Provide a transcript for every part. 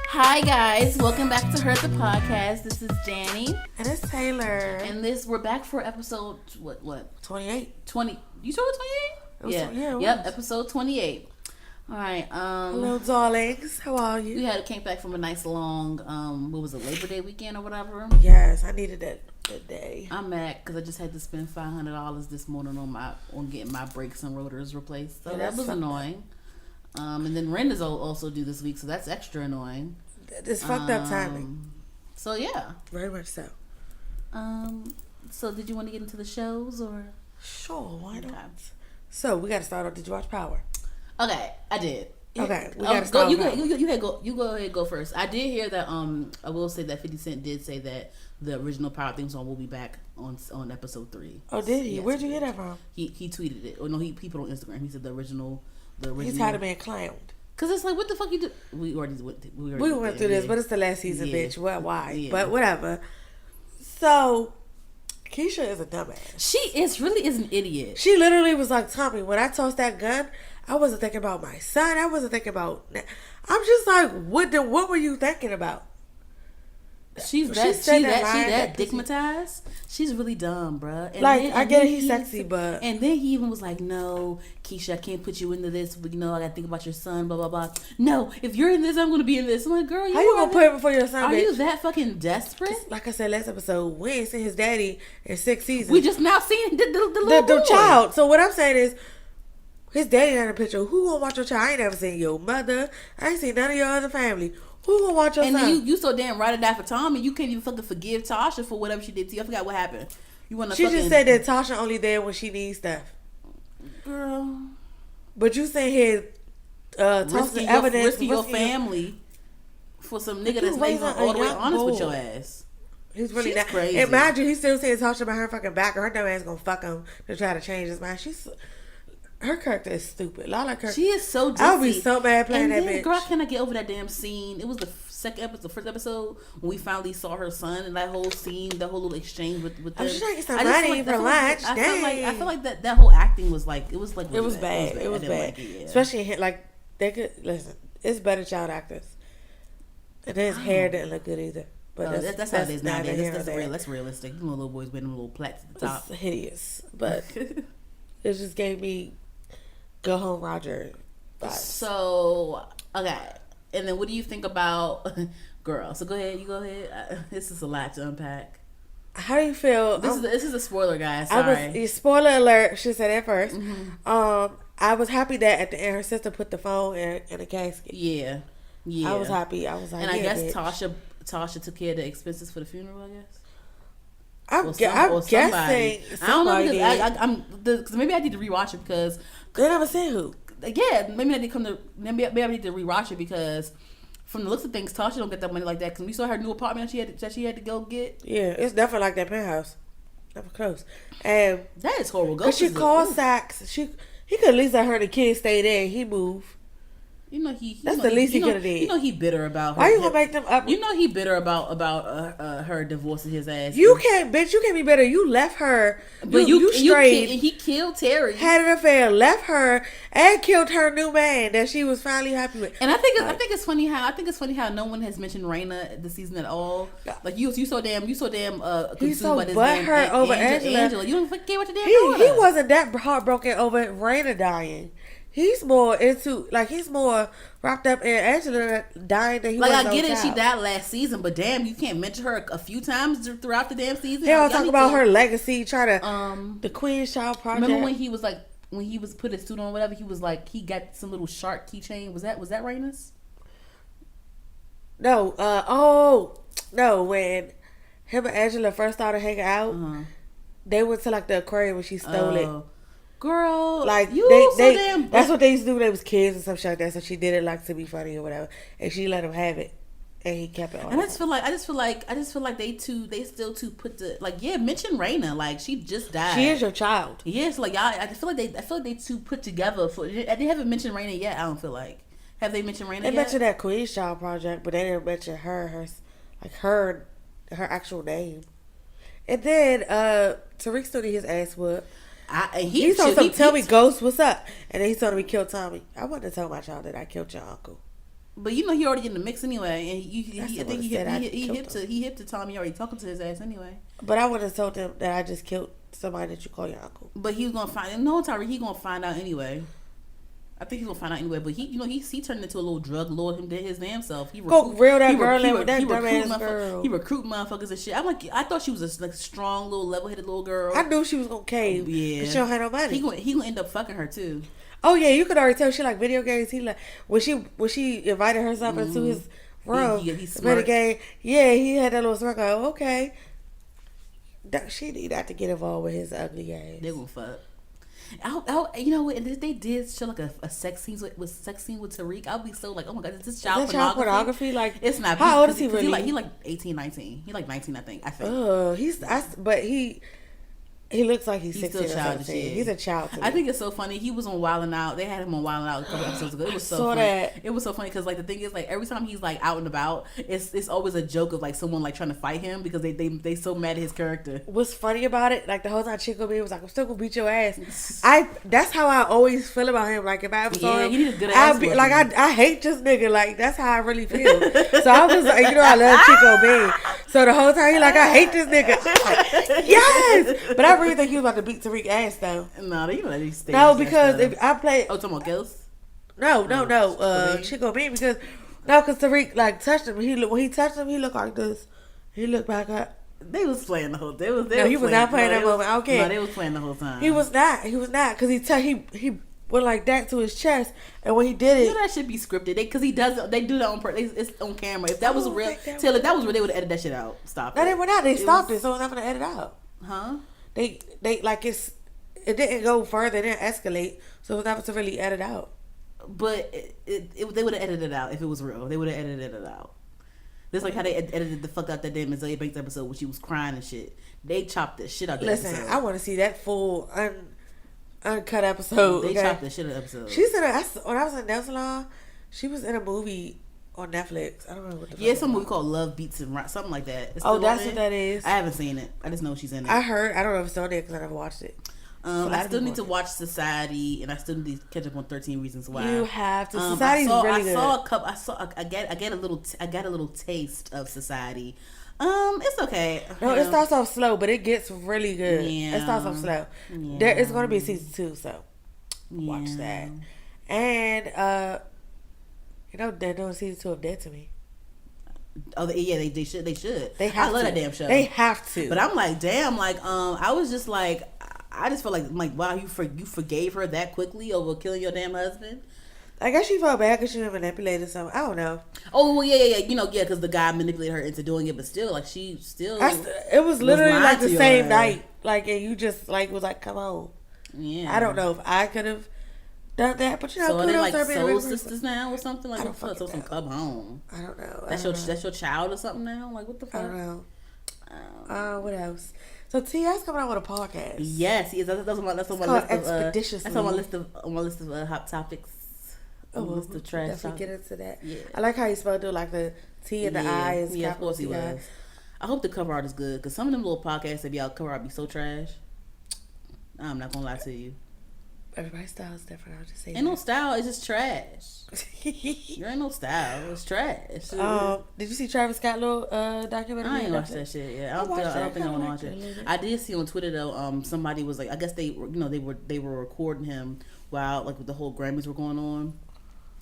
Hi guys, welcome back to Hurt the Podcast. This is Danny. And it's Taylor. And we're back for episode, what? 28. 20, you saw it 28? Yep, episode 28. Alright, hello darlings, how are you? We came back from a nice long, what was it, Labor Day weekend or whatever? Yes, I needed that day. I'm mad because I just had to spend $500 this morning on getting my brakes and rotors replaced. So that was annoying. And then rent is also due this week, so that's extra annoying. It's fucked up timing. So yeah, very much so. So did you want to get into the shows or? Sure, why not? So we got to start off. Did you watch Power? Okay, I did. Okay, we got to start. You go ahead. Go first. I did hear that. I will say that 50 Cent did say that the original Power theme song will be back on episode 3. Oh, did he? Yes, Where'd you hear that from? He tweeted it. Oh no, he put it on Instagram. He said the original. He's tired of being clowned. Cause it's like, what the fuck you do? We already went through this, but it's the last season, bitch. Well, why? Yeah. But whatever. So, Keisha is a dumbass. She really is an idiot. She literally was like, Tommy, when I tossed that gun, I wasn't thinking about my son. I wasn't thinking about. I'm just like, what were you thinking about? She's that digmatized. She's really dumb, bruh. And like, I get it, he's sexy, but... And then he even was like, no, Keisha, I can't put you into this. But, I got to think about your son, blah, blah, blah. No, if you're in this, I'm going to be in this. I'm like, girl, how you going to put him before your son, Are bitch? you that fucking desperate? Like I said last episode, we ain't seen his daddy in 6 seasons. We just now seen the little the child. So what I'm saying is, his daddy not in a picture. Who going to watch your child? I ain't never seen your mother. I ain't seen none of your other family. Who gonna watch your son? And then you so damn ride or die for Tommy, you can't even fucking forgive Tasha for whatever she did to you. I forgot what happened. She just said that Tasha only there when she needs stuff. Girl. But you saying here, risking your family for some nigga that's not even all the way honest with your ass. He's really not crazy. Imagine he's still saying Tasha about her fucking back, or her dumb ass gonna fuck him to try to change his mind. Her character is stupid. Lala character. She is so dizzy. I would be so mad playing that bitch. Girl, can I get over that damn scene? It was the first episode when we finally saw her son, and that whole scene, that whole little exchange with them. She's trying to get some money for lunch. I feel like that whole acting was like, it was bad. It was bad. Especially like they could listen. It's better child actors. And his hair didn't look good either. But that's how it is nowadays. That's realistic. You know, little boys wearing little plaits at the top. It's hideous, but it just gave me Go Home Roger vibes. So, okay. And then what do you think about girl? So go ahead. You go ahead. This is a lot to unpack. How do you feel? This is a spoiler, guys. Sorry. Spoiler alert. She said it first. Mm-hmm. I was happy that at the end her sister put the phone in a casket. Yeah. I was happy. I was like, and I guess bitch. Tasha took care of the expenses for the funeral, I guess. I'm guessing. I don't know because maybe I need to rewatch it because they never said who. Yeah, maybe I need to rewatch it because from the looks of things, Tasha don't get that money like that. Because we saw her new apartment that she had to go get. Yeah, it's definitely like that penthouse. Never close. And that is horrible. Because she called Saks. He could at least let her and the kids stay there and he moved. That's the least he could have did. He bitter about her. Why you gonna make them up? He bitter about her divorcing his ass. You can't be bitter. You left her, but you strayed. And he killed Terry. Had an affair, left her, and killed her new man that she was finally happy with. And I think it's funny how no one has mentioned Raina this season at all. Like you so damn He's so consumed by this butthurt over Angela. You don't care what your damn daughter. He wasn't that heartbroken over Raina dying. He's more wrapped up in Angela dying than he was. Like I get it, she died last season, but damn, you can't mention her a few times throughout the damn season. They all talk about her legacy, try to the Queen's Child Project. Remember when he was put his suit on, or whatever? He was like he got some little shark keychain. Was that Raina's? No, no. When him and Angela first started hanging out, they went to like the aquarium when she stole it. Girl, like damn. That's what they used to do when they was kids and some shit like that. So she did it like to be funny or whatever, and she let him have it, and he kept it on. And I just feel like they still put mention Raina, like she just died. She is your child. Yes, like y'all. I feel like they two put together for. They haven't mentioned Raina yet. I don't feel like. Have they mentioned Raina? They mentioned that Queen's Child Project, but they didn't mention her actual name. And then Tariq still need his ass whooped. He told me, "Tell me, Ghost, what's up?" And then he told me, "Kill Tommy." I wanted to tell my child that I killed your uncle. But you know he already in the mix anyway, and I think he hip to Tommy already talking to his ass anyway. But I would have told him that I just killed somebody that you call your uncle. But he was gonna find Tyree. He gonna find out anyway. I think he's gonna find out anyway. But he turned into a little drug lord his damn self. He recruit motherfuckers and shit. I'm like, I thought she was a strong little level headed little girl. I knew she was gonna cave. Yeah, she don't have no money. He gonna end up fucking her too. Oh yeah, you could already tell she like video games. He like when she invited herself into his room, he video game. Yeah, he had that little smirk. Like, okay, she need not to get involved with his ugly game. They gonna fuck. You know what? And if they did show like a sex scene with Tariq, I'll be so like, oh my god, is this child pornography? Like, it's not. How old is he really? He like 18, 19. He like 19, I think. But he looks like he's 16 still childish. He's a child. I think it's so funny. He was on Wildin' Out. They had him on Wildin' Out a couple episodes ago. It was so funny. It was so funny because like the thing is like every time he's like out and about, it's always a joke of like someone like trying to fight him because they so mad at his character. What's funny about it? Like the whole time Chico B was like, I'm still gonna beat your ass. That's how I always feel about him. Like if I ever saw him, he need a good ass. I hate this nigga. Like that's how I really feel. So I was like, I love Chico B. So the whole time he like, I hate this nigga. Like, yes, but I really think he was about to beat Tariq ass though. No, they let these things. No, because if I play, talking about Ghost. No, Chico B because Tariq like touched him. When he touched him, he looked like this. He looked back up. They was playing the whole. He was not playing that moment. Okay, no, they was playing the whole time. He was not because he went like that to his chest, and when he did it, that should be scripted. They do that on purpose. It's on camera. If that was real, if that was real, they would have edited that shit out. Stop. No, they were not. They stopped it, so it's not gonna edit out. Huh? They like it didn't go further. It didn't escalate, so it's not to really edit out. But they would have edited it out if it was real. They would have edited it out. Just like how they edited the fuck out that damn Azalea Banks episode when she was crying and shit. They chopped the shit out that episode. Listen, I want to see that full uncut episode. They chopped the shit out of the episode. She's in when I was in nail salon, she was in a movie on Netflix. I don't know what the fuck. Yeah, it's a movie called Love Beats and Rock, something like that. That's what that is. I haven't seen it. I just know she's in it. I heard. I don't know if it's on there because I never watched it. I still need to watch Society, and I still need to catch up on 13 Reasons Why. You have to. Society's really good. I get a little taste of Society. It's okay. No, it starts off slow, but it gets really good. Yeah. It starts off slow. Yeah. There is going to be a season 2, so watch that. And they're doing season 2 of Dead to Me. Oh yeah, they should. I love that damn show. They have to. But I'm like, damn, like I was just like, I just felt like wow, you forgave her that quickly over killing your damn husband. I guess she felt bad because she manipulated something. I don't know. Oh well, yeah, because the guy manipulated her into doing it, but still, like she still. It was literally like the same night, like, and you just like was like, come on. Yeah. I don't know if I could have done that, but so are they like soul sisters now or something? Like, what so some come home? I don't know. That's your child or something now? Like, what the fuck? I don't know. What else? So T.I.'s coming out with a podcast. Yes, he is. That's on my list of hot topics. The trash. Definitely get into that. Yeah. I like how he spelled it, like the T and the I. Is of course he was. I hope the cover art is good because some of them little podcasts that be out cover art be so trash. I'm not gonna lie to you. Everybody's style is different. I'll just say. Ain't no style. It's just trash. There ain't no style. It's trash. Did you see Travis Scott little documentary? I ain't watched that shit yet. I don't think I want to watch it. I did see on Twitter though. Somebody was like, I guess they were recording him while like the whole Grammys were going on.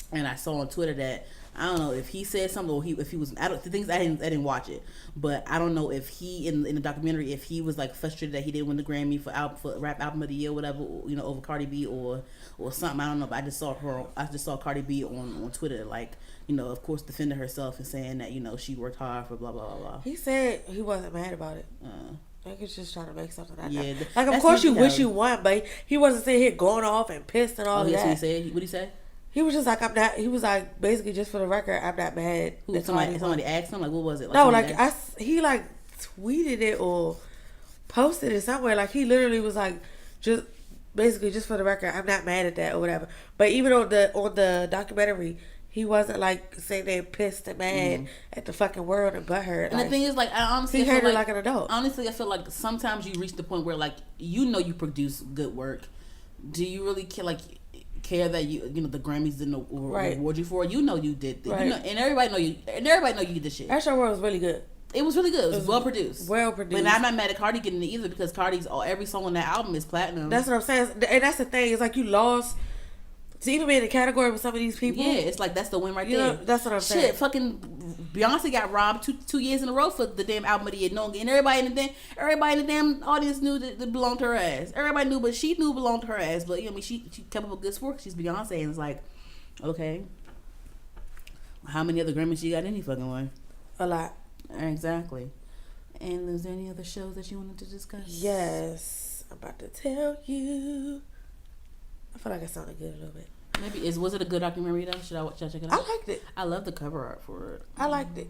And I saw on Twitter that I don't know if he said something or if he was. I didn't watch it, but I don't know if he in the documentary if he was like frustrated that he didn't win the Grammy for rap album of the year or whatever, over Cardi B or something. I don't know, but I just saw Cardi B on Twitter like of course defending herself and saying that she worked hard for blah blah blah blah. He said he wasn't mad about it. I think he's just trying to make something out of that. Like of course you wish you won, but he wasn't sitting here going off and pissed and all that. What he said? What did he say? He was just like, I'm not. He was like, basically, just for the record, I'm not mad. Somebody asked him, like, what was it? No, like he like tweeted it or posted it somewhere. Like he literally was like, just basically, just for the record, I'm not mad at that or whatever. But even on the documentary, he wasn't like saying they're pissed and mad at the fucking world and butthurt. And the thing is, like, I honestly, he heard it like an adult. Honestly, I feel like sometimes you reach the point where, like, you produce good work. Do you really care? Like, care that you know the Grammys didn't reward you for it. You know you did. Right. You know, and everybody know you did this shit. That show was really good. It was really good. It was well produced. Well produced. But I'm not mad at Cardi getting it either because every song on that album is platinum. That's what I'm saying. And that's the thing. It's like you lost to even be in the category with some of these people. Yeah, it's like that's the win right there. Know, that's what I'm saying. Shit, fucking Beyonce got robbed two years in a row for the damn album of the year. And everybody in the damn audience knew that it belonged to her ass. Everybody knew, but she knew it belonged to her ass. But you know, I mean, she kept up a good score. She's Beyonce, and it's like, okay, how many other Grammys she got any fucking way? A lot. Exactly. And is there any other shows that you wanted to discuss? Yes, I'm about to tell you. I feel like it sounded good a little bit. Maybe was it a good documentary though? Should I check it out? I liked it. I love the cover art for it. I liked it.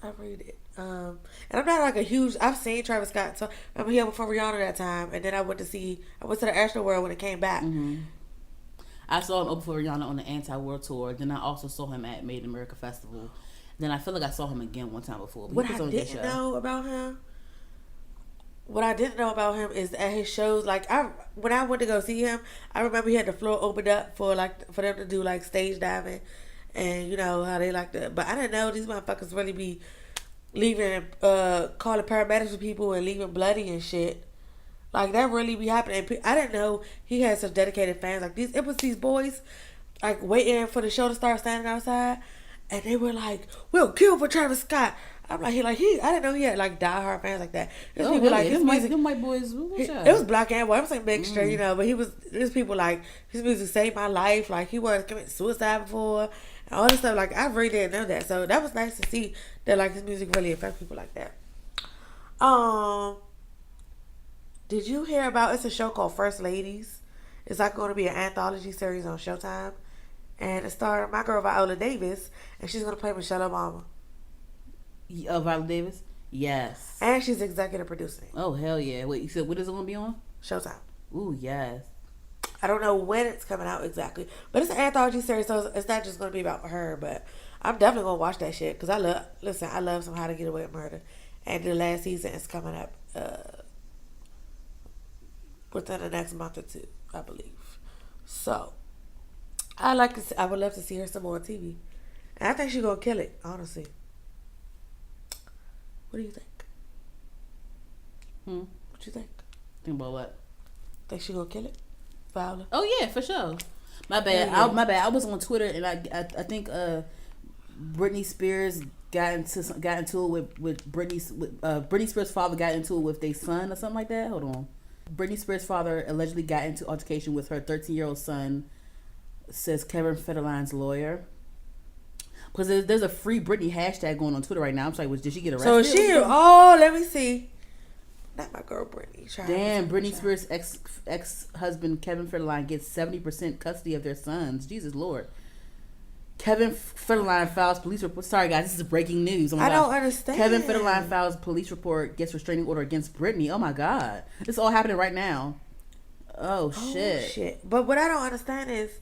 I read it. And I'm not like a huge. I've seen Travis Scott. So I'm here before Rihanna that time, and then I went to the Astroworld when it came back. Mm-hmm. I saw him open for Rihanna on the Anti-World Tour. Then I also saw him at Made in America Festival. Then I feel like I saw him again one time before. What I didn't know about him is at his shows, like when I went to go see him, I remember he had the floor opened up for them to do like stage diving, and you know how they like to. But I didn't know these motherfuckers really be leaving, calling paramedics for people and leaving bloody and shit. Like that really be happening. I didn't know he had such dedicated fans. Like it was these boys, like waiting for the show to start, standing outside. And they were like, "We'll kill for Travis Scott." I'm like, I didn't know he had like diehard fans like that. There's people like them white boys. It was black and white. I'm saying mixture, you know. But there's people like his music saved my life. Like he was committed suicide before, and all this stuff. Like I really didn't know that. So that was nice to see that like his music really affects people like that. Did you hear about? It's a show called First Ladies. It's like going to be an anthology series on Showtime. And it starred my girl Viola Davis, and she's gonna play Michelle Obama. Viola Davis, yes. And she's executive producing. Oh hell yeah! Wait, you said what is it gonna be on? Showtime. Ooh yes. I don't know when it's coming out exactly, but it's an anthology series, so it's not just gonna be about her. But I'm definitely gonna watch that shit because I love some How to Get Away with Murder, and the last season is coming up within the next month or two, I believe. So. I would love to see her some more on TV. And I think she's gonna kill it, honestly. What do you think? What you think? Think about what? Think she gonna kill it? Viola? Oh yeah, for sure. My bad. Yeah. My bad. I was on Twitter and I think Britney Spears got into it with Britney Spears' father got into it with their son or something like that. Hold on. Britney Spears' father allegedly got into altercation with her 13-year-old son, says Kevin Federline's lawyer. Because there's a Free Britney hashtag going on Twitter right now. I'm sorry, did she get arrested? So let me see. Not my girl Britney. Damn, Britney Spears' ex-husband Kevin Federline gets 70% custody of their sons. Jesus Lord. Kevin Federline files police report. Sorry guys, this is breaking news. Oh my I God. don't understand. Kevin Federline files police report, gets restraining order against Britney. Oh my God. It's all happening right now. Oh shit. But what I don't understand is,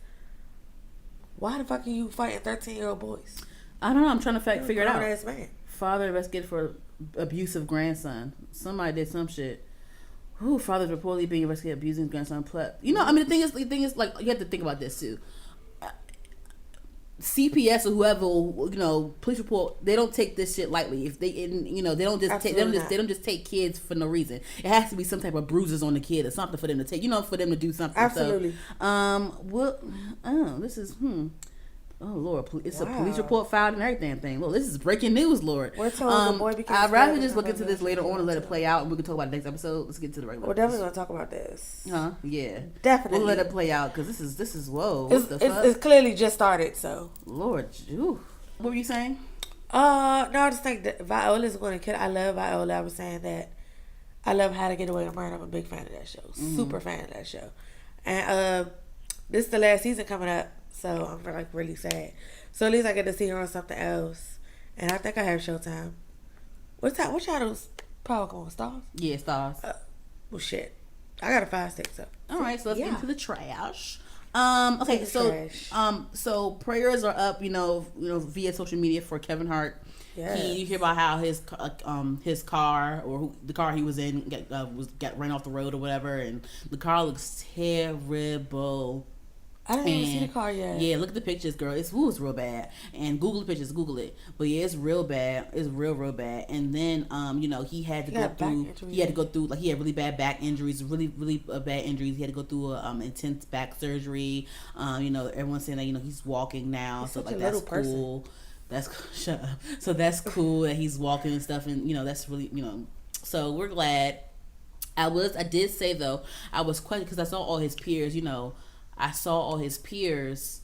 why the fuck are you fighting 13-year-old boys? I don't know. I'm trying to figure it out. Man. Father investigated for abusive grandson. Somebody did some shit. Who father's reportedly being investigated abusing his grandson. You know, I mean, the thing is, like, you have to think about this too. CPS or whoever, you know, police report, they don't take this shit lightly. If they, you know, they don't just take kids for no reason. It has to be some type of bruises on the kid or something for them to take, you know, for them to do something. Absolutely. So, this is oh Lord, it's a police report filed and everything. Thing. Look, this is breaking news, Lord. We're told the boy became. I'd rather just look into this later on and let it play out, and we can talk about it next episode. Let's get to the regular. We're definitely gonna talk about this. Yeah. Definitely. We'll let it play out because this is whoa. It's clearly just started. So. Lord, what were you saying? No, I just think that Viola's gonna kill. I love Viola. I was saying that. I love How to Get Away with Murder. I'm a big fan of that show. Mm-hmm. Super fan of that show. And this is the last season coming up, so I'm like really sad. So at least I get to see her on something else. And I think I have Showtime. What channels probably come on? Stars? Yeah, Stars. Well, shit. I got a 5-6 so. All right, so let's get into the trash. Okay, so prayers are up, you know, via social media for Kevin Hart. Yes. You hear about how his car or the car he was in got ran off the road or whatever, and the car looks terrible. I didn't even see the car yet. Yeah, look at the pictures, girl. It's real bad. And Google the pictures, Google it. But yeah, it's real bad. It's real bad. And then he had to go through. He had to go through he had really bad back injuries, really bad injuries. He had to go through a intense back surgery. Everyone's saying that he's walking now, he's so such a that's little cool. person. That's shut up. So that's cool that he's walking and stuff, and that's really So we're glad. I did say though, I was quite because I saw all his peers. I saw all his peers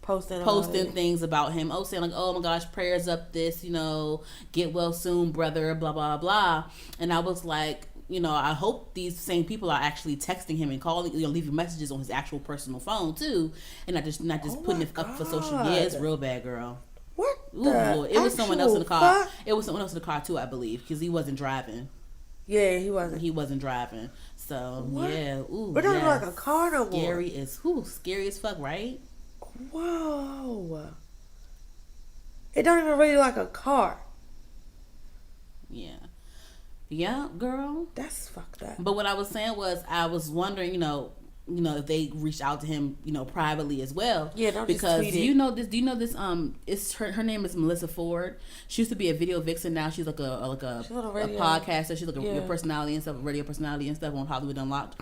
posting things about him. Saying like, oh my gosh, prayers up this, get well soon, brother, blah, blah, blah. And I was like, I hope these same people are actually texting him and calling, leaving messages on his actual personal phone too. And not just putting it up for social media. It's real bad, girl. What? Ooh, Lord. It was someone else in the car. It was someone else in the car too, I believe, because he wasn't driving. Yeah, he wasn't. He wasn't driving. So, what? Yeah. Ooh, but not like a car no more. Scary as fuck, right? Whoa. It don't even really like a car. Yeah. Yeah, girl. That's fucked up. But what I was saying was, I was wondering, if they reached out to him, privately as well. Yeah, don't because just tweet it. Do you know this? It's her name is Melissa Ford. She used to be a video vixen. Now she's like a podcaster. She's like a personality and stuff, a radio personality and stuff on Hollywood Unlocked.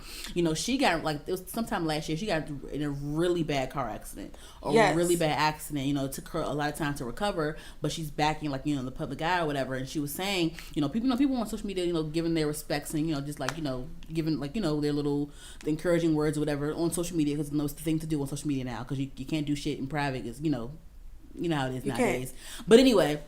She got it was sometime last year. She got in a really bad car accident, really bad accident. It took her a lot of time to recover, but she's back in in the public eye or whatever. And she was saying, people on social media, giving their respects and just giving their little encouraging words or whatever on social media, because it's the thing to do on social media now, because you can't do shit in private, because you know how it is nowadays. But anyway,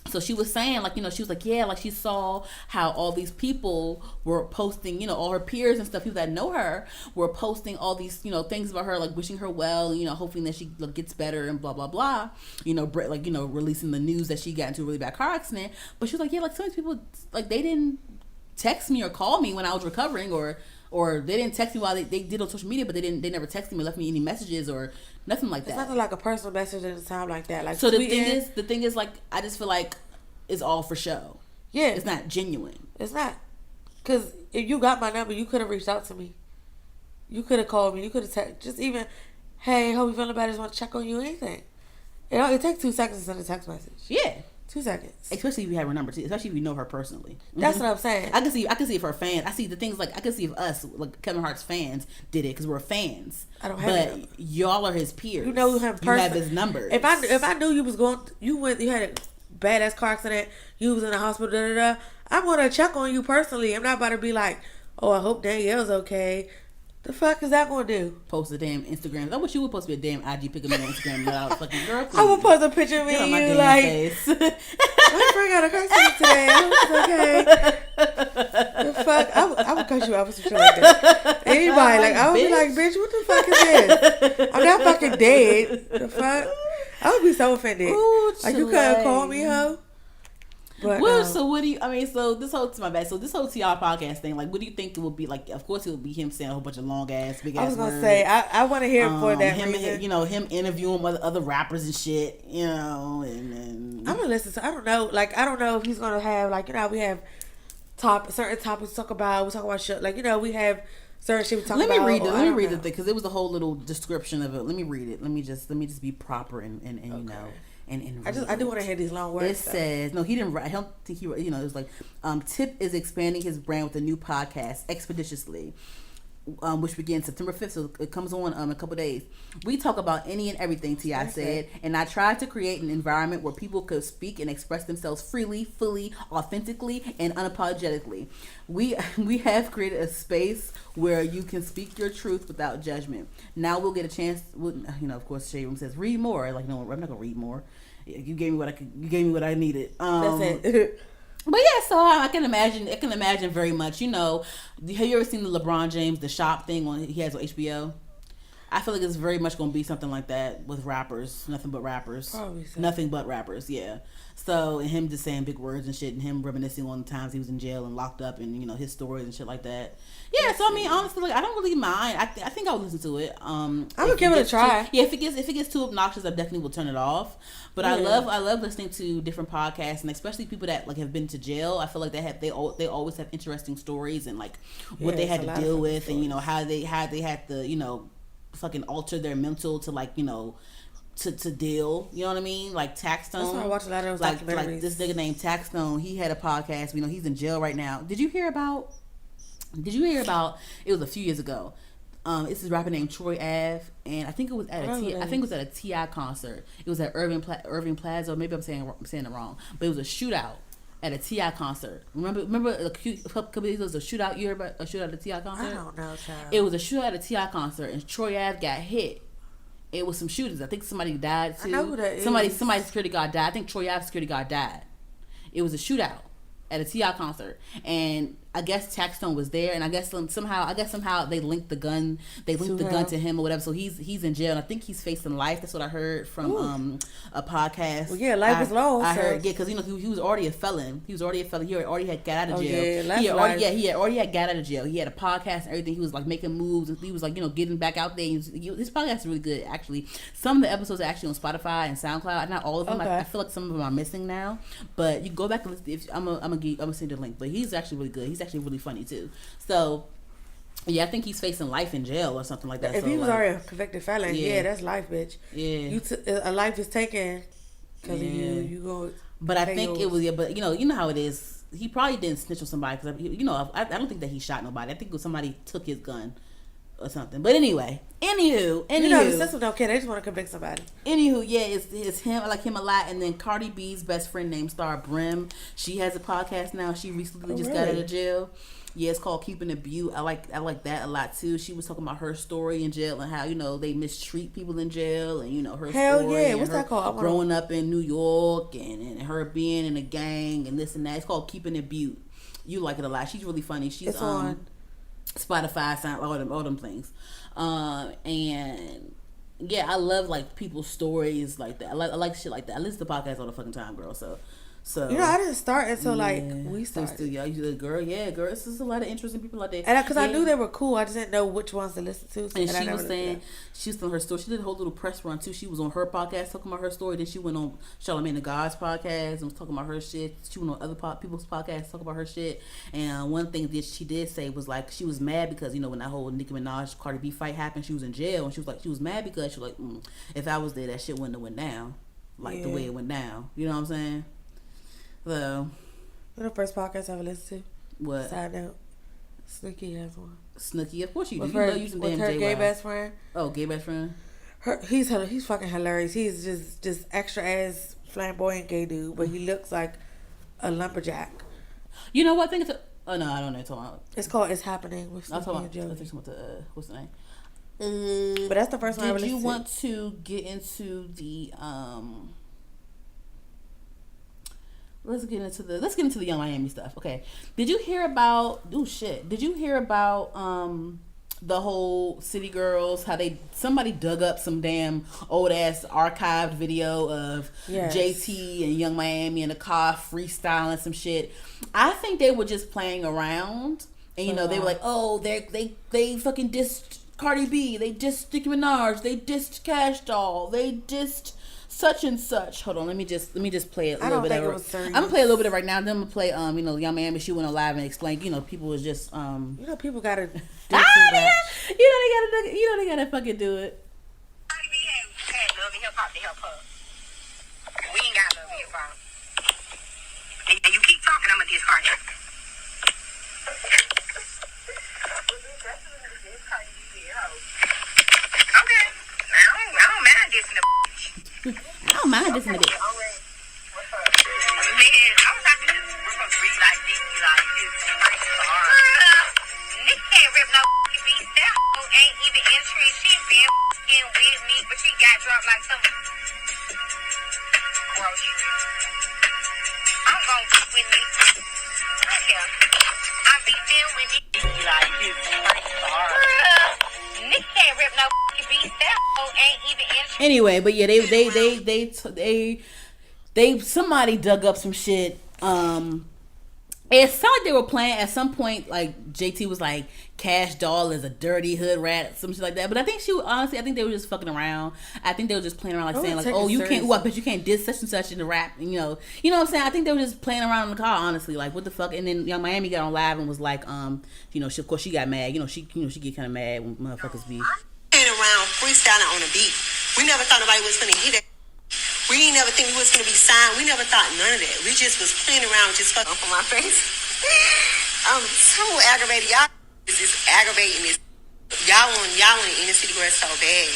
so she was saying she was like, yeah, she saw how all these people were posting, all her peers and stuff, people that know her were posting all these things about her, wishing her well, hoping that she gets better and blah blah blah, releasing the news that she got into a really bad car accident. But she was like, yeah, some of these people they didn't text me or call me when I was recovering, or they didn't text me while they did on social media, but they never texted me or left me any messages or nothing like that. It's nothing like a personal message at a time like that. So the thing is I just feel like it's all for show. Yeah. It's not genuine. It's not. Because if you got my number, you could have reached out to me. You could have called me. You could have texted. Just even, hey, hope you feeling better. Just want to check on you. Anything. It takes 2 seconds to send a text message. Yeah. 2 seconds. Especially if you have her number too. Especially if you know her personally. That's what I'm saying. I can see if her fans. I see the things I can see if us, Kevin Hart's fans, did it because we're fans. I don't have it. But y'all are his peers. You know him personally. You have his numbers. If I knew you was you had a badass car accident, you was in the hospital, I'm gonna check on you personally. I'm not about to be like, oh, I hope Danielle's okay. The fuck is that gonna do? Post a damn Instagram. I wish you would post me a damn IG pic of me on Instagram without fucking girl. Please. I would post a picture of me and you face. My friend got a car accident today. It's okay. The fuck? I would cut you off with some shit like that. Anybody, I would be like, bitch, what the fuck is this? I'm not fucking dead. The fuck? I would be so offended. Ooh, you couldn't call me, hoe. But, so what do you? I mean, so this whole TR podcast thing, what do you think it would be like? Of course, it would be him saying a whole bunch of long ass, big ass. I was gonna words. say, I want to hear it for that reason. Him interviewing other rappers and shit. And I'm gonna listen to. I don't know. I don't know if he's gonna have we have certain topics to talk about. We talk about shit. We have certain shit we talk about. Let me read the thing because it was a whole little description of it. Let me read it. Let me just be proper and okay. I do want to hear these long words. It says no. He didn't write. I don't think he. It was Tip is expanding his brand with a new podcast expeditiously, which begins September 5th. So it comes on in a couple days. We talk about any and everything. T.I. said, and I tried to create an environment where people could speak and express themselves freely, fully, authentically, and unapologetically. We have created a space where you can speak your truth without judgment. Now we'll get a chance. Of course, Shade Room says read more. No, I'm not gonna read more. You gave me what I needed. That's it. But yeah, so I can imagine very much. Have you ever seen the LeBron James The Shop thing he has on HBO? I feel like it's very much going to be something like that with rappers. Nothing but rappers. Probably so. Nothing but rappers, yeah. So, and him just saying big words and shit, and him reminiscing on the times he was in jail and locked up, and his stories and shit like that. Yeah, so I mean, honestly, I don't really mind. I think I'll listen to it. I'm gonna give it a try. If it gets too obnoxious, I definitely will turn it off. But yeah. I love listening to different podcasts, and especially people that have been to jail. I feel like they always have interesting stories and what they had to deal with, and how they had to fucking alter their mental to like, you know, to deal, you know what I mean? Like Taxstone. That's why I watch a lot of those documentaries. Like this nigga named Taxstone, he had a podcast. You know, he's in jail right now. Did you hear about? It was a few years ago. It's this rapper named Troy Ave, and I think it was at a T.I. concert. It was at Irving Plaza. Maybe I'm saying it wrong, but it was a shootout at a T.I. concert. Remember a couple years ago, was a shootout. You heard about a shootout at a T.I. concert? I don't know, child. It was a shootout at a T.I. concert, and Troy Ave got hit. It was some shootings. I think somebody died too. I know who that is. Somebody's security guard died. I think Troy Ave's security guard died. It was a shootout at a T.I. concert, and I guess Taxstone was there, and I guess somehow they linked the gun. They linked the gun to him or whatever. So he's in jail, and I think he's facing life. That's what I heard from a podcast. Well, yeah, life is long. I heard, yeah, because you know he was already a felon. He already had got out of jail. He had already had got out of jail. He had a podcast and everything. He was like making moves, and he was like, you know, getting back out there. His podcast is really good, actually. Some of the episodes are actually on Spotify and SoundCloud. Not all of them. Okay. I feel like some of them are missing now, but you go back and listen. I'm gonna send you the link. But he's actually really good. He's actually really funny too. So yeah, I think he's facing life in jail or something like that. If he was already a convicted felon, yeah, that's life, bitch. Yeah, a life is taken because of you. You go. But I think it was but you know how it is. He probably didn't snitch on somebody because you know I don't think that he shot nobody. I think it was somebody took his gun or something. But anyway, you know the system don't care. They just want to convict somebody. Anywho, yeah, it's him. I like him a lot. And then Cardi B's best friend named Star Brim. She has a podcast now. She recently just got out of jail. Yeah, it's called Keeping It Beaut. I like that a lot too. She was talking about her story in jail and how, you know, they mistreat people in jail, and you know her story. Yeah, what's that called? Growing up in New York and her being in a gang and this and that. It's called Keeping It Beaut. You like it a lot. She's really funny. She's on Spotify, SoundCloud, all them things. And yeah, I love like people's stories like that. I like shit like that. I listen to podcasts all the fucking time, girl. So you know, I didn't start until like we started. Girl, it's just a lot of interesting people out there. And because I knew they were cool, I just didn't know which ones to listen to. And she was saying, she was telling her story. She did a whole little press run too. She was on her podcast talking about her story. Then she went on Charlamagne the God's podcast and was talking about her shit. She went on other people's podcasts talking about her shit. And one thing that she did say was like she was mad because, you know, when that whole Nicki Minaj Cardi B fight happened, she was in jail, and she was mad because she was like, if I was there, that shit wouldn't have went down like the way it went down. You know what I'm saying? So, you know the first podcast I ever listened to? What? Side note. Snooki has one. Snooki, of course you do. You know you some damn her gay best friend. Oh, gay best friend. He's fucking hilarious. He's just extra ass flamboyant gay dude, but he looks like a lumberjack. You know what? I think it's no, I don't know. It's called It's Happening with Snooki and Joey. What's the name? But that's the first one I ever listened to. Did you want to get into the Let's get into the Young Miami stuff. Okay. Did you hear about the whole City Girls, how somebody dug up some damn old ass archived video of JT and Young Miami in a car freestyling some shit. I think they were just playing around, and you know, they were like, oh, they fucking dissed Cardi B, they dissed Nicki Minaj, they dissed Cash Doll, they dissed such and such. Hold on, let me just play it a little bit. I'm gonna play a little bit of it right now. Then I'm gonna play you know, Young Miami. She went on live and explained, you know, people was just you know, people gotta do too much. You know they gotta fucking do it. Cardi B had love and hip hop to help her. We ain't got love and hip hop. And you keep talking, I'ma diss Cardi. Okay. I don't mind dissing the I don't mind dissing the bitch. Man, I was talking to this read like Nicki, like this nice car. Nicki can't rip no beat. That hoe ain't even entering. She been with me, but she got dropped like some grocery. I'm gon' beat with Nicki. I don't care. I be there with Nicki like this nice car. Nicki can't rip no beat. That hoe ain't even entering. Anyway, but yeah, they somebody dug up some shit. It sounded like they were playing at some point, like JT was like, Cash Doll is a dirty hood rat, some shit like that. But I think I think they were just fucking around. I think they were just playing around, like saying like, oh, you can't, I bet you can't diss such and such in the rap, and you know what I'm saying. I think they were just playing around in the car, honestly, like what the fuck. And then Young Miami got on live and was like, you know, of course she got mad. You know, she get kind of mad when motherfuckers be Around freestyling on a beat. We never thought nobody was gonna hear that. We ain't never think we was gonna be signed. We never thought none of that. We just was playing around, just fucking on my face. I'm so aggravated. Y'all is just aggravating this. Y'all want inner city girls so bad,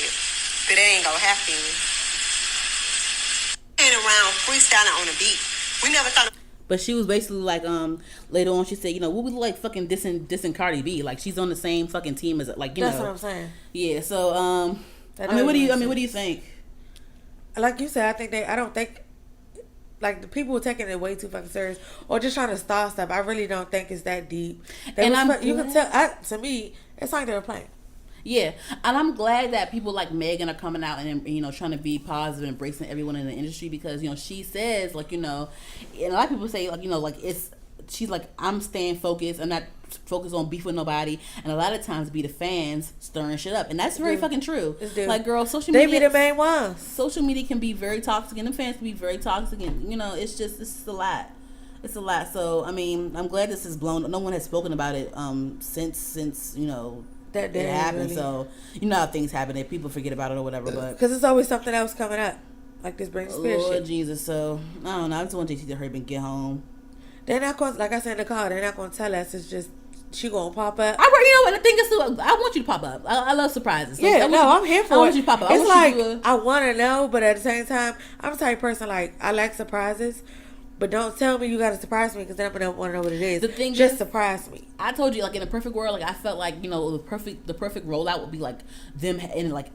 but it ain't gonna happen. Playing around, freestyling on a beat. We never thought. But she was basically like, later on she said, you know, what was like fucking dissing Cardi B? Like she's on the same fucking team as, like, you That's know. what I'm saying. Yeah. So what do you think? Like you said, I don't think, like, the people were taking it way too fucking serious or just trying to stall stuff. I really don't think it's that deep. You can tell. To me, it's like they were playing. Yeah, and I'm glad that people like Megan are coming out and, you know, trying to be positive and embracing everyone in the industry, because, you know, she says, like, you know, and a lot of people say, like, you know, like, she's like, I'm staying focused. I'm not focused on beef with nobody. And a lot of times be the fans stirring shit up. And that's very fucking true. Like, girl, social media. They be the main ones. Social media can be very toxic, and the fans can be very toxic. And, you know, it's a lot. It's a lot. So, I mean, I'm glad this is blown. No one has spoken about it since you know, that it happened. Really. So, you know how things happen. If people forget about it or whatever. But because it's always something else coming up. Like this Britney Spears Lord shit. Jesus. So, I don't know. I just want JT to hurry up and get home. They're not going, like I said in the call, they're not going to tell us. It's just, she going to pop up. You know what? The thing is, I want you to pop up. I love surprises. So yeah, I'm here for it. I want you to pop up. It's like, I want to know, but at the same time, I'm the type of person, like, I like surprises. But don't tell me you got to surprise me, because then I'm going to want to know what it is. The thing just surprise me. I told you, like, in a perfect world, like, I felt like, you know, the perfect rollout would be like them at like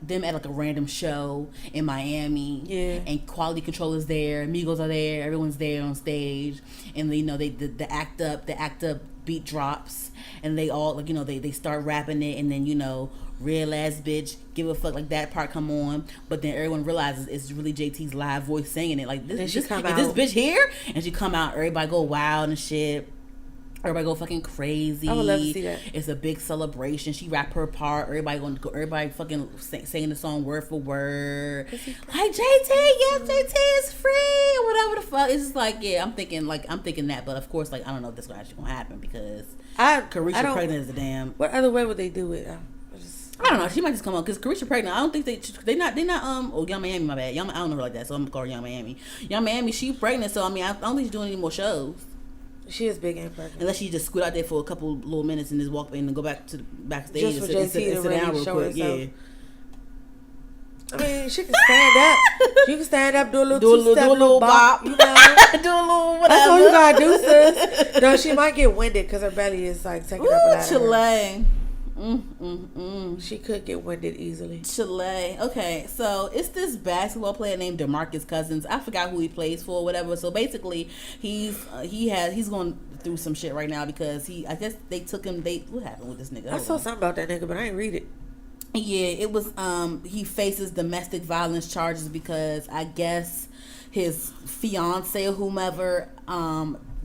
a random show in Miami. Yeah. And quality control is there, Migos are there, everyone's there on stage, and you know, the act up beat drops, and they all, like, you know, they start rapping it, and then, you know, real ass bitch, give a fuck, like, that part come on, but then everyone realizes it's really JT's live voice singing it. Like, this bitch here, and she come out, everybody go wild and shit. Everybody go fucking crazy. I would love to see that. It's a big celebration. She rap her part. Everybody fucking singing the song word for word. Like, JT, yes, JT is free, or whatever the fuck. It's just like, yeah, I'm thinking that, but of course, like, I don't know if this is actually gonna happen, because Carisha pregnant is a damn. What other way would they do it? I don't know. She might just come on, because Carisha pregnant. I don't think they not. Oh, Young Miami, my bad. I don't know her like that, so I'm gonna call her Young Miami. Young Miami, she pregnant, so I mean, I don't think she's doing any more shows. She is big and pregnant. Unless she just scoot out there for a couple little minutes and just walk in and go back to the backstage just and sit down real quick. Yeah. I mean, she can stand up. She can stand up, do a little bop, you know. Do a little whatever. That's all you gotta do, sis. No, she might get winded because her belly is like taking up a lot of her. She could get winded easily. Chile. Okay, so it's this basketball player named DeMarcus Cousins. I forgot who he plays for, or whatever. So basically, he's going through some shit right now, because I guess they took him. What happened with this nigga? I saw something about that nigga, but I ain't read it. Yeah, it was. He faces domestic violence charges because I guess his fiance or whomever.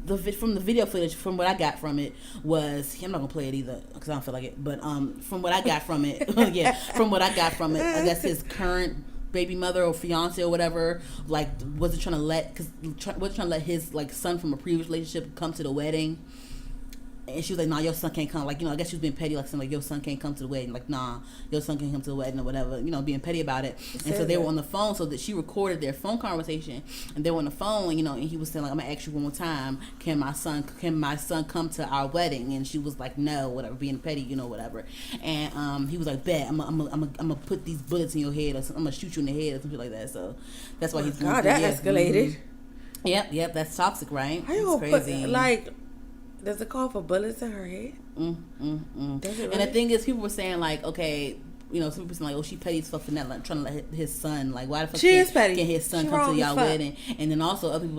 From the video footage, from what I got from it was, I'm not gonna play it either because I don't feel like it. But from what I got from it, I guess his current baby mother or fiance or whatever, like, wasn't trying to let his, like, son from a previous relationship come to the wedding. And she was like, nah, your son can't come. Like, you know, I guess she was being petty, like, something like, your son can't come to the wedding. Like, nah, your son can't come to the wedding or whatever, you know, being petty about it. And so they were on the phone, so that she recorded their phone conversation, and they were on the phone, you know, and he was saying, like, I'm gonna ask you one more time, can my son come to our wedding? And she was like, no, whatever, being petty, you know, whatever. And he was like, bet, I'm gonna put these bullets in your head, or I'm gonna shoot you in the head, or something like that. So that's why he's going through. God, that escalated. Yep, that's toxic, right? How you gonna crazy. Put, like, does it call for bullets in her head? Does it really? And the thing is, people were saying, like, okay, you know, some people saying, like, oh, she petty as fuck for not, like, trying to let his son, like, why the fuck can his son come to y'all wedding? And then also other people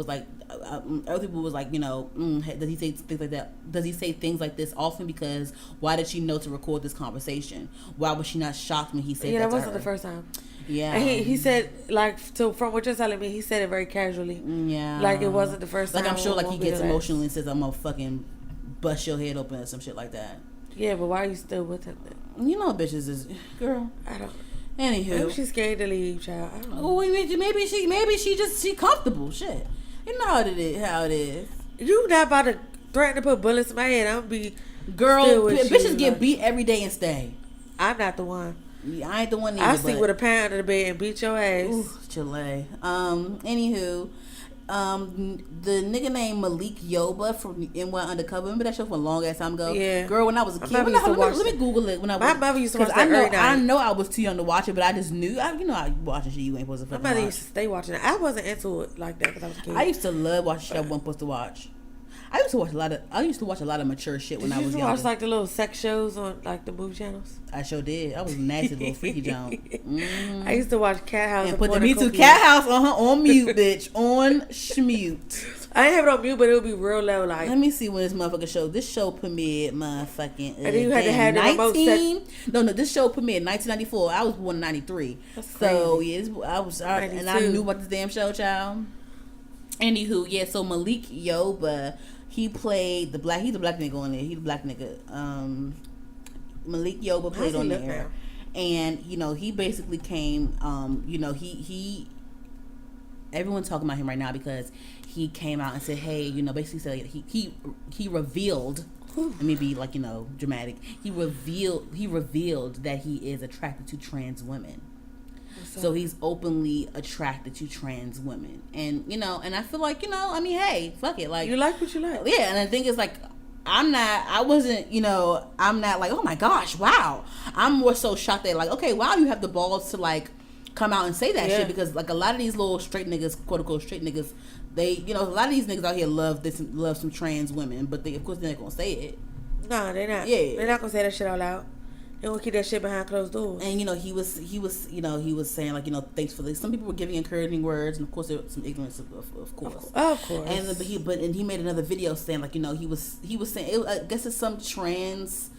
was like, you know, does he say things like that? Does he say things like this often? Because why did she know to record this conversation? Why was she not shocked when he said that? Yeah, that wasn't the first time. Yeah, and he said, like, so from what you're telling me, he said it very casually. Yeah, like it wasn't the first time. Like, I'm sure, like, he gets emotional and says, I'm gonna fucking bust your head open or some shit like that. Yeah, but why are you still with him then? You know, bitches is, girl. I don't. Anywho, maybe she's scared to leave, child. I don't know. Oh, maybe she comfortable. Shit, you know how it is. You not about to threaten to put bullets in my head? I'm gonna be girl. Bitches get beat every day and stay. I'm not the one. I ain't the one either. I sleep with a pound under the bed and beat your ass. Ooh, Chile. Anywho, the nigga named Malik Yoba from NY Undercover. Remember that show from a long ass time ago? Yeah. Girl, when I was a kid, let me Google it. My mother used to watch that every night. I know I was too young to watch it, but I just knew. You know, I watching shit you ain't supposed to fucking My mother watch. used to stay watching it. I wasn't into it like that because I was a kid. I used to love watching shit I wasn't supposed to watch. I used to watch a lot of mature shit when I was Did you younger. watch like the little sex shows on like the movie channels? I sure did. I was a nasty little freaky junk. I used to watch Cat House And put the Me Too Cat House on mute, bitch. On schmute. I didn't have it on mute, but it would be real low. Like, let me see when this motherfucker show. This show premiered motherfucking. And then you had to have the remote set. No, this show premiered in 1994. I was born in 93. That's So crazy. yeah, and I knew about this damn show, child. Anywho, yeah. So Malik Yoba, he played the black. He's a black nigga on there. He's a black nigga. Malik Yoba played on there, and you know he basically came. You know he. Everyone's talking about him right now because he came out and said, "Hey, you know," basically said he revealed. Let me be like, you know, dramatic. He revealed that he is attracted to trans women. So he's openly attracted to trans women, and you know, and I feel like, you know, I mean, hey, fuck it, like you like what you like. Yeah, and the thing is, like, I'm not like, oh my gosh, wow. I'm more so shocked that, like, okay, wow, you have the balls to like come out and say that shit, because like a lot of these little straight niggas, quote unquote straight niggas, they, you know, a lot of these niggas out here love some trans women, but they, of course, they're not gonna say it. No, they're not. Yeah, they're not gonna say that shit out loud. They gonna keep that shit behind closed doors. And you know, he was saying, like, you know, thanks for this. Some people were giving encouraging words, and of course there was some ignorance, of course. Of course. And he made another video saying, like, you know, he was saying, I guess it's some trans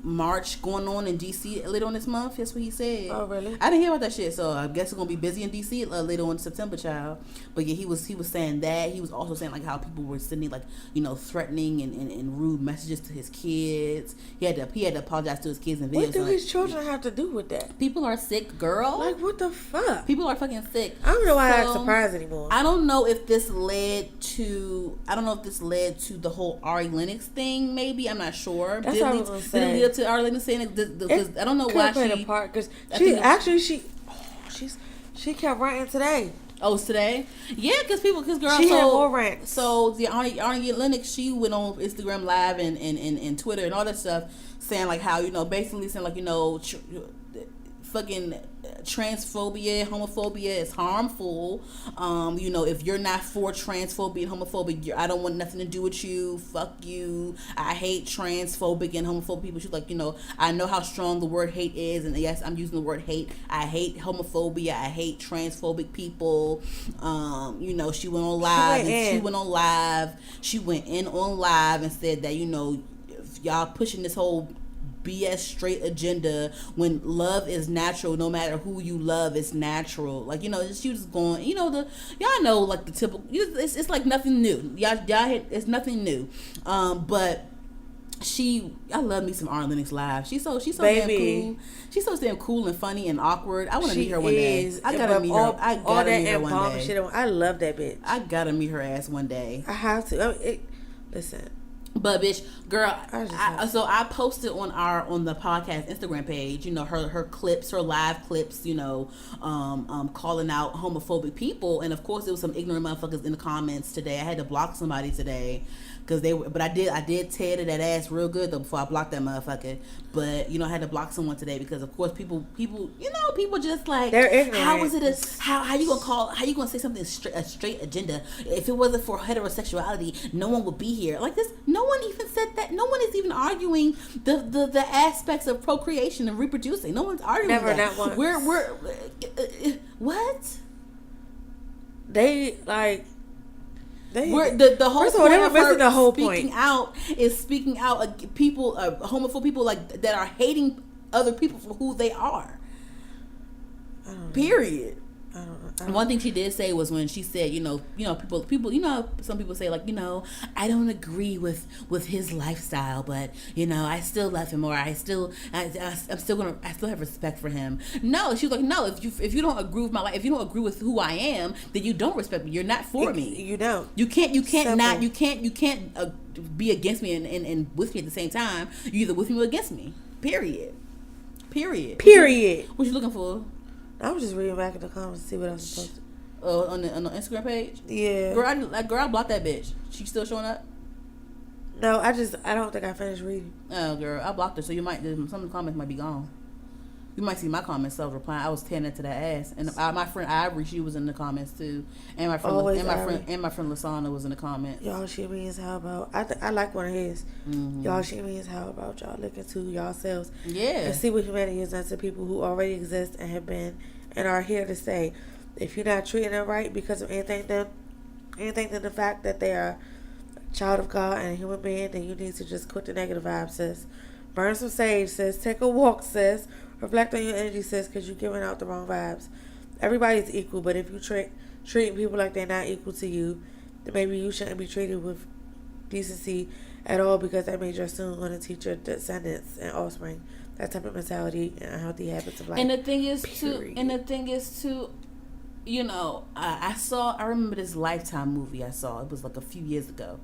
march going on in DC later on this month. That's what he said. Oh, really? I didn't hear about that shit, so I guess it's gonna be busy in DC later on in September, child. But yeah, he was saying that. He was also saying, like, how people were sending, like, you know, threatening and rude messages to his kids. He had to apologize to his kids in videos. What do his children have to do with that? People are sick, girl. Like, what the fuck? People are fucking sick. I don't know why I'm surprised anymore. I don't know if this led to the whole Ari Lennox thing. Maybe, I'm not sure. That's what I was gonna say. Did it lead up to Ari Lennox saying it? Because I don't know why she part. Because she kept ranting today. Oh, it's today? Yeah, because girl, she had more rants. So the Ari Lennox, she went on Instagram Live and Twitter and all that stuff, saying, like, how, you know, basically saying, like, you know, fucking transphobia, homophobia is harmful. You know, if you're not for transphobia and homophobia, I don't want nothing to do with you. Fuck you. I hate transphobic and homophobic people. She's like, you know, I know how strong the word hate is, and yes, I'm using the word hate. I hate homophobia. I hate transphobic people. You know, she went on live. She went in on live and said that, you know, if y'all pushing this whole BS straight agenda when love is natural, no matter who you love, it's natural. Like, you know, she was going, you know, y'all know, like, the typical, it's like nothing new. Y'all it's nothing new. But I love me some Ari Lennox live. She's so damn cool. She's so damn cool and funny and awkward. I want to meet her one day. I gotta meet her. I gotta meet her one day. Shit, I love that bitch. I gotta meet her ass one day. I have to. Listen. But bitch, girl, so I posted on the podcast Instagram page, you know, her clips, her live clips, you know, calling out homophobic people, and of course there was some ignorant motherfuckers in the comments today. I had to block somebody today because I did tear to that ass real good though before I blocked that motherfucker. But you know, I had to block someone today because of course people, you know, people just like, they're ignorant. How is it how you gonna say something a straight agenda? If it wasn't for heterosexuality, no one would be here. Like this, no one even said that. No one is even arguing the aspects of procreation and reproducing. No one's arguing that. Never, not once. We're what? They like. The whole first of all, they were missing the whole point. Speaking out people, homophobic people like that are hating other people for who they are. Period. One thing she did say was when she said, you know, people, you know, some people say, like, you know, I don't agree with his lifestyle, but you know, I still love him, or I still have respect for him. No, she was like, no, if you don't agree with my life, if you don't agree with who I am, then you don't respect me. You're not for me. You don't. You can't be against me and with me at the same time. You're either with me or against me. Period. Period. Period. What you looking for? I was just reading back in the comments to see what else was posted. On the Instagram page. Yeah. Girl, I blocked that bitch. She still showing up? No, I don't think I finished reading. Oh, girl, I blocked her, so some of the comments might be gone. You might see my comments self-replying. I was tearing into that ass, and my friend Ivory, she was in the comments too, and my friend my friend Lasana was in the comments. Y'all shit means how about I like one of his. Mm-hmm. Y'all shit means how about y'all look into yourselves, and see what humanity is done to people who already exist and have been and are here to stay. If you're not treating them right because of anything than the fact that they are a child of God and a human being, then you need to just quit the negative vibes, sis. Burn some sage, sis. Take a walk, sis. Reflect on your energy, sis, because you're giving out the wrong vibes. Everybody's equal, but if you treating people like they're not equal to you, then maybe you shouldn't be treated with decency at all, because that means you're soon going to teach your descendants and offspring that type of mentality and unhealthy habits of life. And the thing is too, you know, I remember this Lifetime movie I saw. It was like a few years ago.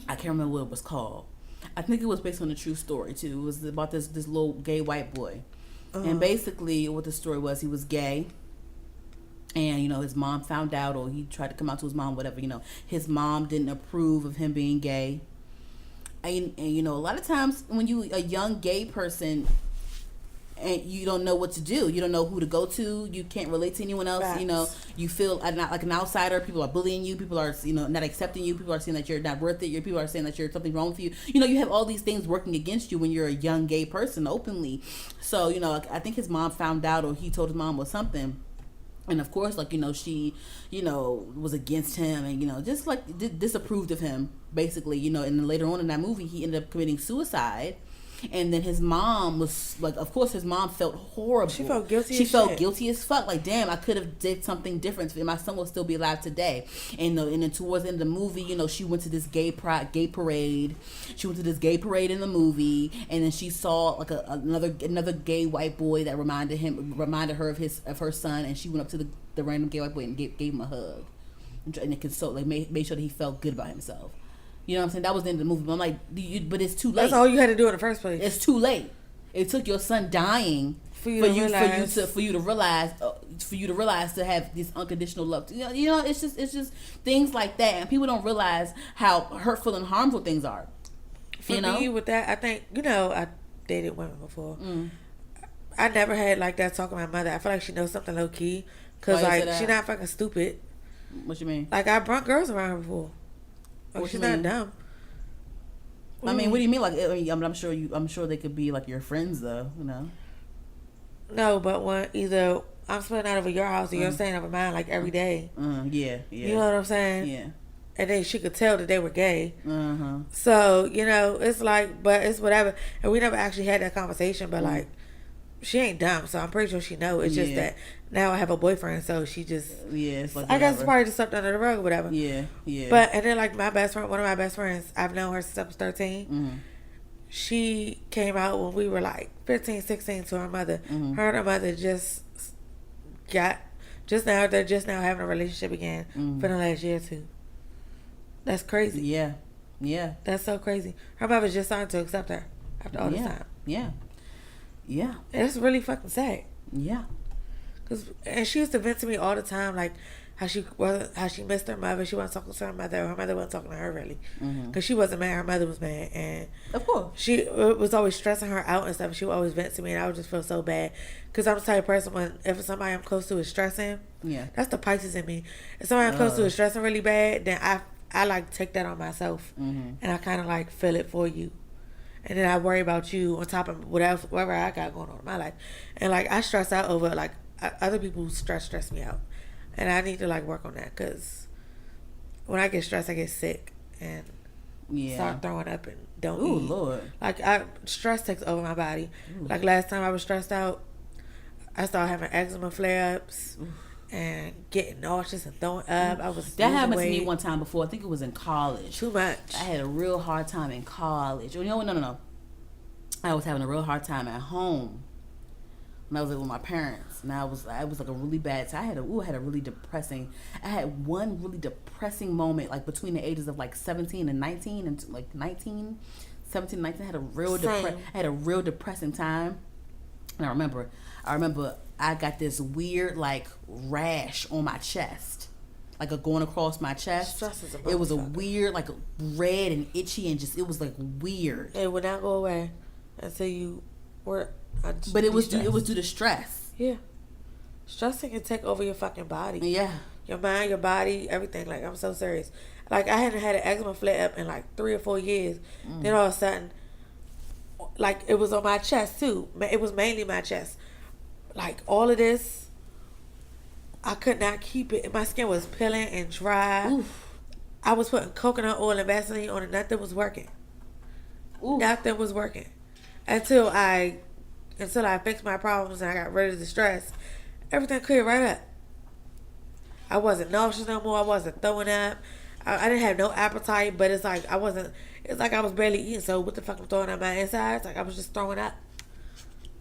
I can't remember what it was called. I think it was based on a true story too. It was about this little gay white boy, and basically what the story was, he was gay, and you know his mom found out, or he tried to come out to his mom, whatever. You know, his mom didn't approve of him being gay, and you know a lot of times when you a young gay person, and you don't know what to do, you don't know who to go to, you can't relate to anyone else. Facts. You know, you feel not like an outsider. People are bullying you. People are, you know, not accepting you. People are saying that you're not worth it. People are saying that you're something wrong with you. You know, you have all these things working against you when you're a young gay person openly. So, you know, I think his mom found out, or he told his mom or something. And of course, like, you know, she, you know, was against him and, you know, just like disapproved of him, basically, you know. And then later on in that movie, he ended up committing suicide. And then his mom was like, of course his mom felt horrible. She felt guilty. She felt guilty as fuck. Like, damn, I could have did something different. My son will still be alive today. And then towards the end of the movie, you know, she went to this gay parade. She went to this gay parade in the movie, and then she saw like another gay white boy that reminded her of her son, and she went up to the random gay white boy and gave him a hug, and it console, like made sure that he felt good about himself. You know what I'm saying? That was the end of the movie. But I'm like, but it's too late. That's all you had to do in the first place. It's too late. It took your son dying for you to realize to have this unconditional love. You know, it's just things like that, and people don't realize how hurtful and harmful things are. For me, with that, I think, you know, I dated women before. I never had like that talk with my mother. I feel like she knows something low key, cause like she not fucking stupid. What you mean? Like, I brought girls around her before. Like, she's not dumb. I mean, what do you mean? Like, I'm sure they could be like your friends, though. You know. No, but when either I'm spending out over your house or you're staying over mine, like every day. Yeah. You know what I'm saying? Yeah. And then she could tell that they were gay. So, you know, it's like, but it's whatever. And we never actually had that conversation, but like, she ain't dumb, so I'm pretty sure she know. It's just that now I have a boyfriend, so she just it's like I guess it's probably just something under the rug or whatever. Yeah. But and then like one of my best friends, I've known her since I was 13. She came out when we were like 15, 16 to her mother. Her and her mother they're just now having a relationship again for the last year or two. That's crazy. Yeah. That's so crazy. Her mother just started to accept her after all this time. Yeah. It's really fucking sad. Yeah. And she used to vent to me all the time, like how she missed her mother. She wasn't talking to her mother, or her mother wasn't talking to her really, because she wasn't mad. Her mother was mad, and of course she was always stressing her out and stuff. She would always vent to me, and I would just feel so bad, because I'm the type of person if somebody I'm close to is stressing, that's the Pisces in me. If somebody I'm close to is stressing really bad, then I like take that on myself, and I kind of like feel it for you. And then I worry about you on top of whatever I got going on in my life. And, like, I stress out over, like, other people's stress me out. And I need to, like, work on that. Because when I get stressed, I get sick. And start throwing up and don't eat. Lord. Like, stress takes over my body. Like, last time I was stressed out, I started having eczema flare-ups. And getting nauseous and throwing up. That happened to me one time before. I think it was in college. Too much. I had a real hard time in college. You know what? No. I was having a real hard time at home when I was with my parents. And I was like a really bad time. I had one really depressing moment, like between the ages of like 17 and 19, and like 17 and 19. I had a real depressing time. And I remember I got this weird like rash on my chest, like a going across my chest. It was a weird, like red and itchy, and just it was like weird. It would not go away until you were. But it was due to stress. Yeah, stressing can take over your fucking body. Yeah, your mind, your body, everything. Like, I'm so serious. Like, I hadn't had an eczema flare up in like 3 or 4 years. Then all of a sudden, like, it was on my chest too. It was mainly my chest. Like, all of this, I could not keep it. My skin was peeling and dry. Oof. I was putting coconut oil and Vaseline on it. Nothing was working. Oof. Nothing was working. Until I fixed my problems and I got rid of the stress. Everything cleared right up. I wasn't nauseous no more. I wasn't throwing up. I didn't have no appetite, but it's like I was barely eating. So what the fuck I'm throwing up my insides? Like, I was just throwing up.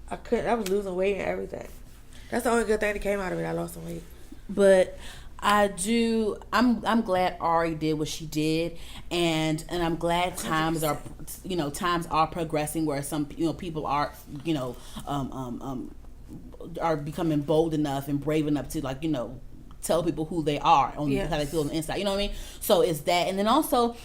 I was losing weight and everything. That's the only good thing that came out of it. I lost some weight. But I'm glad Ari did what she did, and I'm glad times are progressing where some people are are becoming bold enough and brave enough to tell people who they are on how they feel on the inside. You know what I mean? So it's that, and also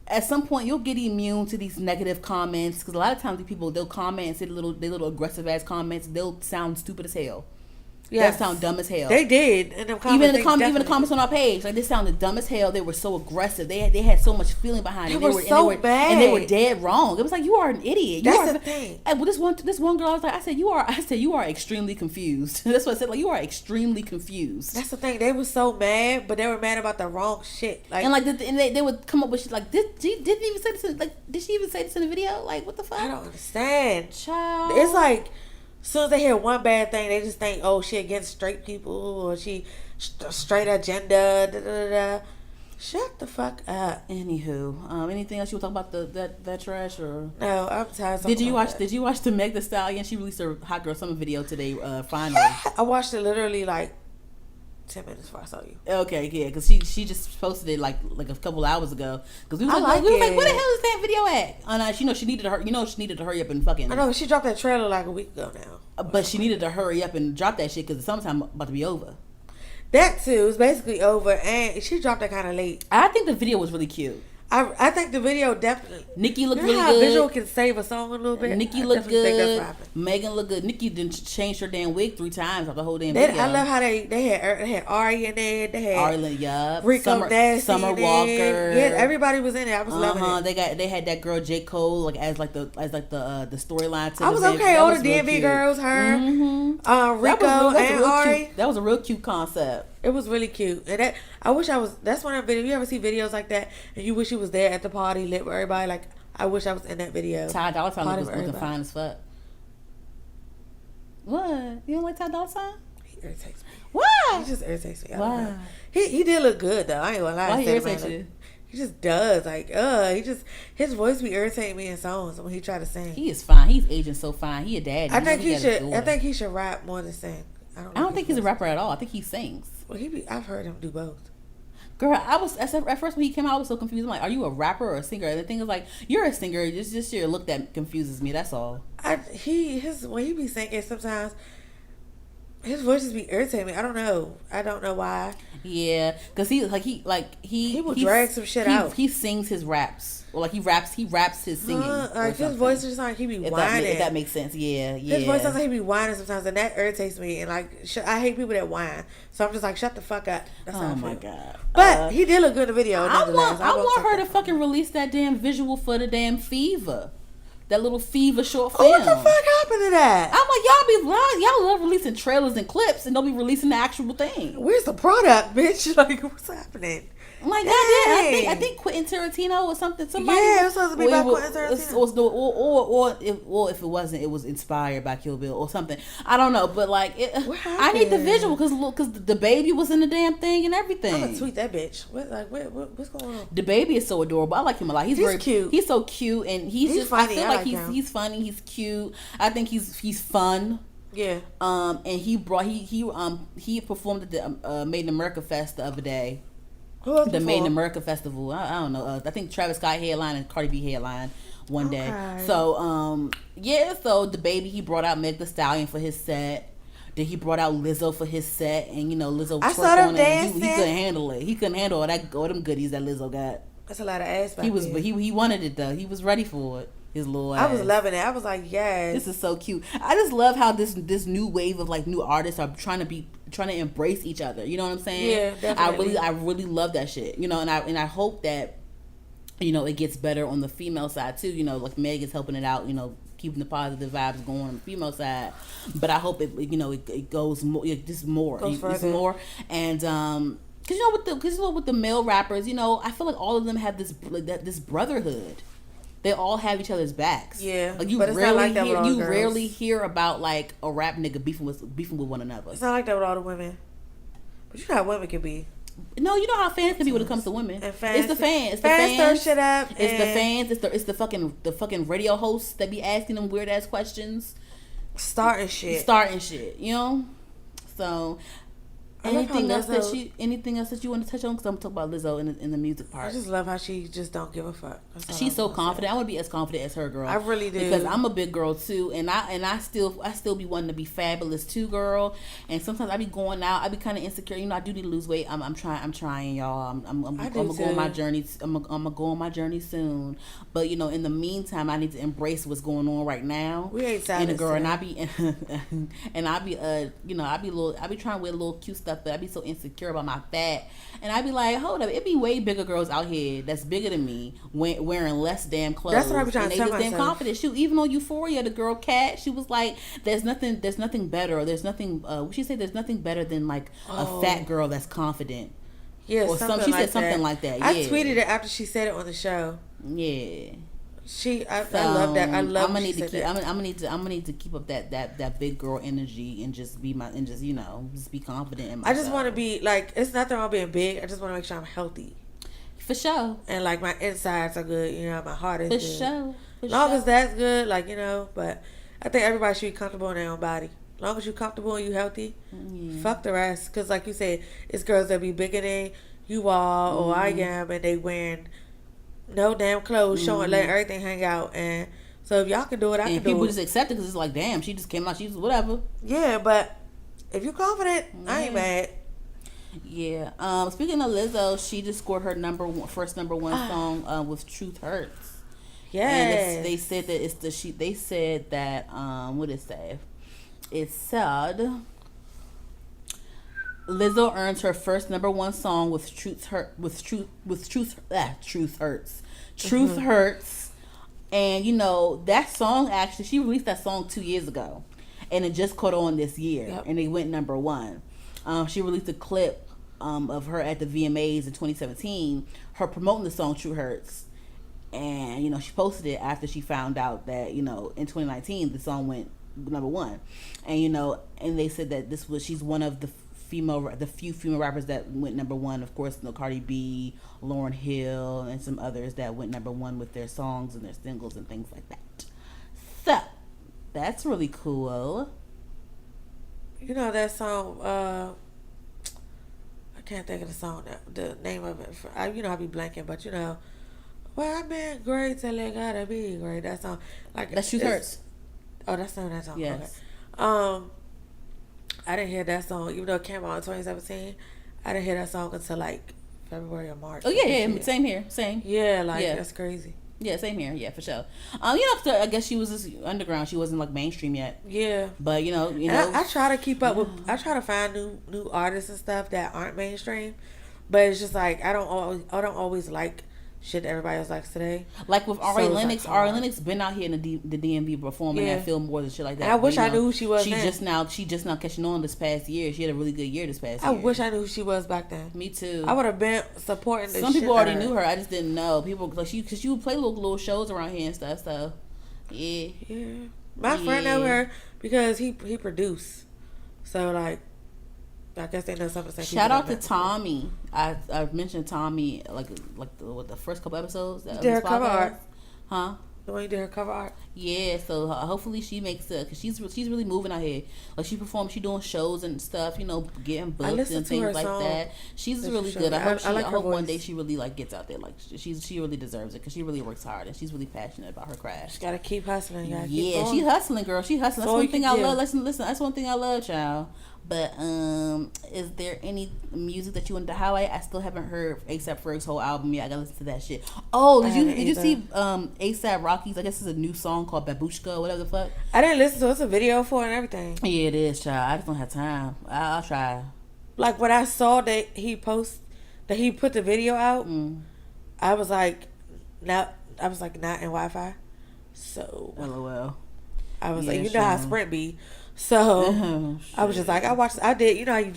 at some point you'll get immune to these negative comments, because a lot of times these people, they'll comment and say little aggressive ass comments. They'll sound stupid as hell. Yeah, they sound dumb as hell. They did. And even the comments on our page, like, they sounded dumb as hell. They were so aggressive. They had so much feeling behind it. They were so bad, and they were dead wrong. It was like, you are an idiot. That's the thing. And this one girl, I said you are extremely confused. That's what I said. Like, you are extremely confused. That's the thing. They were so mad, but they were mad about the wrong shit. Like, and they would come up with shit like, did she even say this? Did she even say this in the video? Like, what the fuck? I don't understand. Child. It's like, as soon as they hear one bad thing, they just think, oh, she against straight people, or she straight agenda. Da, da, da. Shut the fuck up. Anywho, anything else you want to talk about that trash, or no? I'm tired. Did you watch the Meg Thee Stallion? She released her Hot Girl Summer video today. Finally, I watched it literally like 10 minutes before I saw you. Okay, yeah, because she just posted it like a couple hours ago. Because we was like, where the hell is that video at? And she needed to hurry up and fucking. I know, she dropped that trailer like a week ago now. But she needed to hurry up and drop that shit because the summertime about to be over. That too is basically over, and she dropped that kind of late. I think the video was really cute. I think the video definitely. Nicki looked really good. How visual can save a song a little bit. Nicki looked good. Megan looked good. Nicki didn't change her damn wig 3 times off the whole damn video. I love how they had Ari in there. They had Ari, Rico Nasty, Summer Walker. Yeah, everybody was in it. I was loving it. They had that girl J. Cole as the storyline. I was okay. All the DMV girls, her, Rico, and Ari. That was a real cute concept. It was really cute, and I wish I was. That's one of the videos. You ever see videos like that, and you wish you was there at the party, lit with everybody? Like, I wish I was in that video. Ty Dolla $ign was looking fine as fuck. What? You don't like Ty Dolla $ign? He irritates me. Why? He just irritates me. Why? He did look good though. I ain't gonna lie. Why he irritates you? He just does. Like, his voice be irritating me in songs when he try to sing. He is fine. He's aging so fine. He a daddy. I think he should rap more than sing. I don't think he's a rapper at all. I think he sings. Well, I've heard him do both. Girl, at first when he came out, I was so confused. I'm like, are you a rapper or a singer? And the thing is, like, you're a singer. It's just your look that confuses me. That's all. When he be singing, sometimes his voice just be irritating me. I don't know why. Yeah, because he will drag some shit out. He sings his raps. Or like he raps his singing. Like his voice just like he be whining. If that makes sense, yeah. His voice sounds like he be whining sometimes, and that irritates me. And like, I hate people that whine. So I'm just like, shut the fuck up. That's how I feel. My god. But he did look good in the video. I want her to fucking release that damn visual for the damn Fever. That little Fever short film. Oh, what the fuck happened to that? I'm like, y'all love releasing trailers and clips and don't be releasing the actual thing. Where's the product, bitch? Like, what's happening? I'm like, I think Quentin Tarantino or something. Somebody. Yeah, it was supposed to be by Quentin Tarantino. Or if it wasn't, it was inspired by Kill Bill or something. I don't know, but like, I need the visual because the baby was in the damn thing and everything. I'm gonna tweet that bitch. What's going on? The baby is so adorable. I like him a lot. He's very cute. He's so cute and he's just funny. I feel like he's funny. He's cute. I think he's fun. Yeah. And he performed at the Made in America Fest the other day. The Made in America Festival. I don't know. I think Travis Scott headline and Cardi B headline. one day. So so the baby, he brought out Meg Thee Stallion for his set. Then he brought out Lizzo for his set, and Lizzo I saw them dancing. He couldn't handle it. He couldn't handle all them goodies that Lizzo got. That's a lot of ass. He was, but he wanted it though. He was ready for it. His little ass. I was loving it. I was like, yes, this is so cute. I just love how this new wave of like new artists are trying to embrace each other. You know what I'm saying? Yeah, definitely. I really love that shit. And I hope that it gets better on the female side too. Like Meg is helping it out. Keeping the positive vibes going on the female side, but I hope it goes more, just more, it's more, and because with the male rappers, I feel like all of them have this brotherhood. They all have each other's backs. Yeah, like you rarely hear about like a rap nigga beefing with one another. It's not like that with all the women, but you know how women can be. No, you know how fans can be when it comes to women. And fans, it's the fans. It's fans the fans. stir shit up. It's the fans. It's the fucking radio hosts that be asking them weird ass questions. Starting shit. So anything else that you want to touch on? Because I'm talking about Lizzo in the music part. I just love how she just don't give a fuck. She's so confident. I want to be as confident as her, girl. I really do, because I'm a big girl too, and I still be wanting to be fabulous too, girl. And sometimes I be going out. I be kind of insecure. I do need to lose weight. I'm trying, y'all. I'm gonna go on my journey. I'm gonna go on my journey soon. But in the meantime, I need to embrace what's going on right now. We ain't and a girl, and I be and I be I be trying to wear a little cute stuff. But I be so insecure about my fat, and I be like, hold up, it be way bigger girls out here that's bigger than me wearing less damn clothes. That's what I be trying to tell myself. Damn confident. Shoot, even on Euphoria, the girl Kat, she was like, there's nothing better. There's nothing. She said there's nothing better than like a fat girl that's confident. Yeah, or something. She said something like that. I tweeted it after she said it on the show. Yeah. I love that. I love. I'm gonna need to keep up that big girl energy and just be just be confident in myself. I just want to be like, it's nothing wrong being big. I just want to make sure I'm healthy. For sure. And like my insides are good. My heart is good. For long sure. as that's good, but I think everybody should be comfortable in their own body. As long as you're comfortable and you healthy, fuck the rest. Because like you said, it's girls that be bigger than you all or I am, and they wearing no damn clothes, showing, letting everything hang out. And so if y'all can do it, I can do it. And people just accept it because it's like, damn, she just came out, she's whatever. Yeah, but if you're confident, I ain't mad. Yeah. Speaking of Lizzo, she just scored her first number one song with "Truth Hurts." Yeah. And they said that They said that what did it say? It said Lizzo earns her first number one song with Truth Hurts. Truth Hurts. And that song, actually, she released that song 2 years ago, and it just caught on this year, and it went number one. She released a clip of her at the VMAs in 2017, her promoting the song Truth Hurts. And she posted it after she found out that in 2019 the song went number one. And and they said that she's one of the few female rappers that went number one. Of course, Cardi B, Lauryn Hill, and some others that went number one with their songs and their singles and things like that. So that's really cool. That song, I can't think of the song, the name of it. I be blanking, but well, I've been great till it gotta be great. That song, like that Truth Hurts. Oh, that's not that song. Yes. Okay. I didn't hear that song, even though it came out in 2017. I didn't hear that song until like February or March. Oh yeah, same here, same. Yeah, that's crazy. Yeah, same here. Yeah, for sure. I guess she was just underground. She wasn't like mainstream yet. Yeah, but I try to keep up with. I try to find new artists and stuff that aren't mainstream, but it's just like I don't always like shit that everybody else likes today. Like with Ari Lennox. Ari Lennox been out here in the DMV performing at Film Wars and shit like that. And I wish I knew who she was. She just now catching on this past year. She had a really good year this past year. I wish I knew who she was back then. Me too. I would have been supporting this. Some people already knew her. I just didn't know. People like because she would play little shows around here and stuff. So yeah. My friend know her because he produced. So like, I guess they know something. Shout out to Tommy. I mentioned Tommy like the first couple episodes. Derek cover art. Huh? The one you did her cover art. Yeah, so hopefully she makes it, because she's really moving out here. Like, she performs, she doing shows and stuff, you know, getting booked and things like that. She's really good. I hope one day she really like gets out there. Like, she really deserves it, because she really works hard and she's really passionate about her craft. She gotta keep hustling. She hustling, girl. She hustling. That's one thing I love. Listen. That's one thing I love, child. But is there any music that you want to highlight? I still haven't heard A$AP Ferg's whole album yet. I gotta listen to that shit. Oh, did you see A$AP Rocky's? I guess it's a new song called Babushka or whatever the fuck. I didn't listen to it. It's a video for it and everything. Yeah, it is, child. I just don't have time. I'll try. Like, when I saw that he put the video out, I was like, not in Wi-Fi. So LOL. I was like, you know how Sprint be. So I was just like, I did, you know how I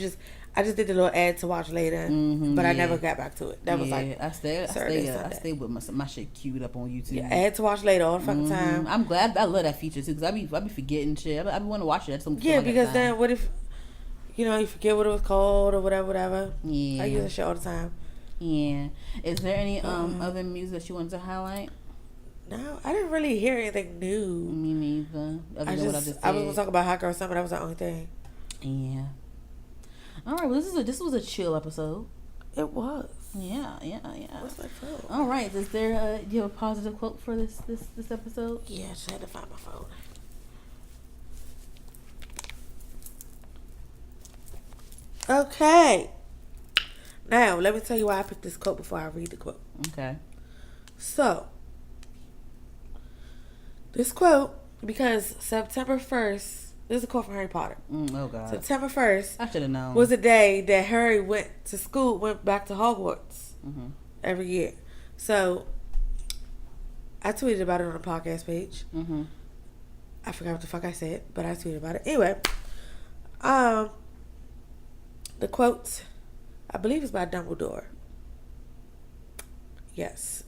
just did the little ad to watch later, but I never got back to it. That was like, I stay with my shit queued up on YouTube. Yeah, ad to watch later all the fucking time. I'm glad. I love that feature too, because I be forgetting shit. I be want to watch it. Because then what if, you know, you forget what it was called or whatever. Yeah, I use that shit all the time. Yeah. Is there any other music that you wanted to highlight? No, I didn't really hear anything new. Me neither. I was gonna talk about Hot Girl Summer. That was the only thing. Yeah. All right. Well, this was a chill episode. It was. Yeah. What's my phone? All right. Is there do you have a positive quote for this episode? Yeah, I just had to find my phone. Okay. Now let me tell you why I picked this quote before I read the quote. Okay. So. This quote, because September 1st, this is a quote from Harry Potter. Oh, God. September 1st I should have known. Was the day that Harry went back to Hogwarts every year. So, I tweeted about it on the podcast page. I forgot what the fuck I said, but I tweeted about it. Anyway, the quote, I believe is by Dumbledore. Yes.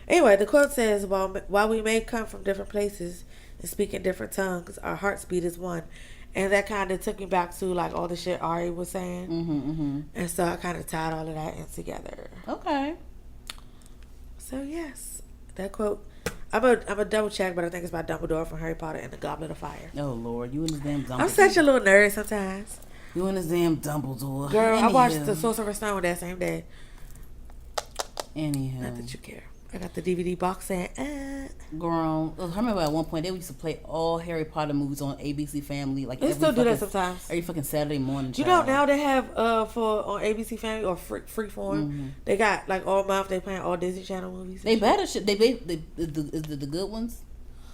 Anyway, the quote says, while we may come from different places and speak in different tongues, our hearts beat as one. And that kind of took me back to, like, all the shit Ari was saying. And so I kind of tied all of that in together. Okay. So, yes. That quote, I'm a double check, but I think it's by Dumbledore from Harry Potter and the Goblet of Fire. Oh, Lord. You and this damn Dumbledore. I'm such a little nerd sometimes. You and this damn Dumbledore. Girl, I watched The Sorcerer's Stone that same day. Anyhow. Not that you care. I got the DVD box set. Girl, I remember at one point they used to play all Harry Potter movies on ABC Family. Like they still do that sometimes. Every fucking Saturday morning. You know now they have on ABC Family or Freeform. They got like all month they playing all Disney Channel movies. They better shit. The good ones.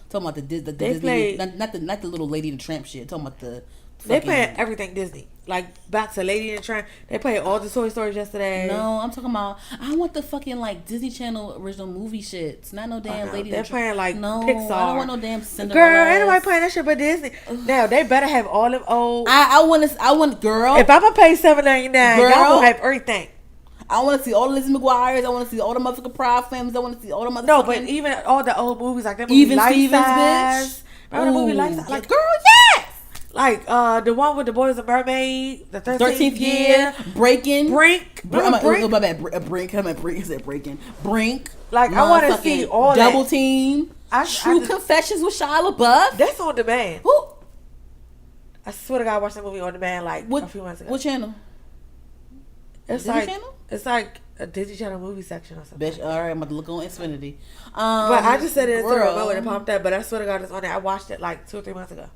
Talking about the Disney, play, not the little Lady and the Tramp shit. Talking about the. They playing everything Disney. Like back to Lady and the Tramp. They played all the Toy Stories yesterday. No, I'm talking about. I want the fucking like Disney Channel original movie shits. Not no damn Lady. They're playing like no, Pixar. I don't want no damn Cinderella. Girl, ain't nobody playing that shit but Disney. Now they better have all of old. I want girl. If I'm gonna pay $7.99, y'all gonna have everything. I want to see all the Lizzie McGuire's. I want to see all the motherfucking Proud Families. I want to see all the motherfucking. No, but even all the old movies like that movie Even Life Stevens, Size. bitch. Remember the movie Life Size? Like, girl, yes. Like the one with the boy was a mermaid, the 13th year, Breaking, Brink. My bad, Brink. I said Breaking, Brink. Like I want to see all Double that. Team, True Confessions with Shia LaBeouf. That's on demand. Who? I swear to God, I watched that movie on demand like a few months ago. What channel? It's Disney like Channel? It's like a Disney Channel movie section or something. Bitch, all right, I'm about to look on Xfinity. But I just said it in the remote and it popped up. But I swear to God, it's on there. I watched it like 2 or 3 months ago.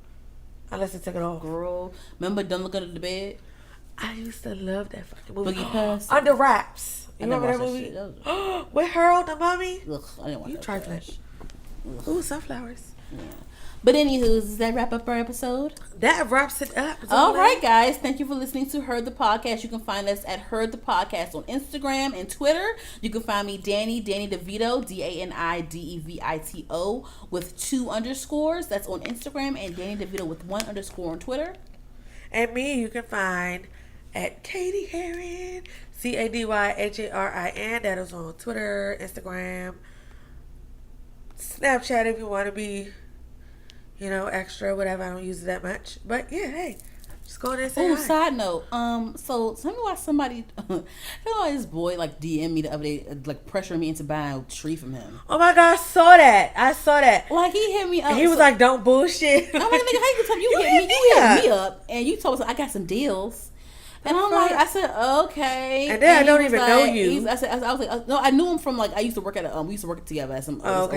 Unless it took it off. Girl, remember Don't Look Under the Bed? I used to love that fucking movie. Boogie Pass. Under Wraps. You remember that movie? That with Harold the Mummy? Ugh, I didn't watch that. Trifling. Ooh, sunflowers. Yeah. But anywho, does that wrap up our episode? That wraps it up. All right, guys. Thank you for listening to Heard the Podcast. You can find us at Heard the Podcast on Instagram and Twitter. You can find me Danny DeVito, DANIDEVITO with 2 underscores. That's on Instagram, and Danny DeVito with 1 underscore on Twitter. And me, you can find at Katie Heron, CADYHARIN. That is on Twitter, Instagram, Snapchat if you want to be, extra, whatever. I don't use it that much. But yeah, hey, Just go there and say Oh, hi. side note. So tell me why somebody, tell me why this boy like DM me the other day, like pressuring me into buying a tree from him. Oh my God, I saw that. Like he hit me up. And he was like, "Don't bullshit." I'm like, nigga, how you tell me you hit me up, and you told us I got some deals. And I'm like, I said, okay. And then I don't even know you. I was like, no, I knew him from like, I used to work at we used to work together at some still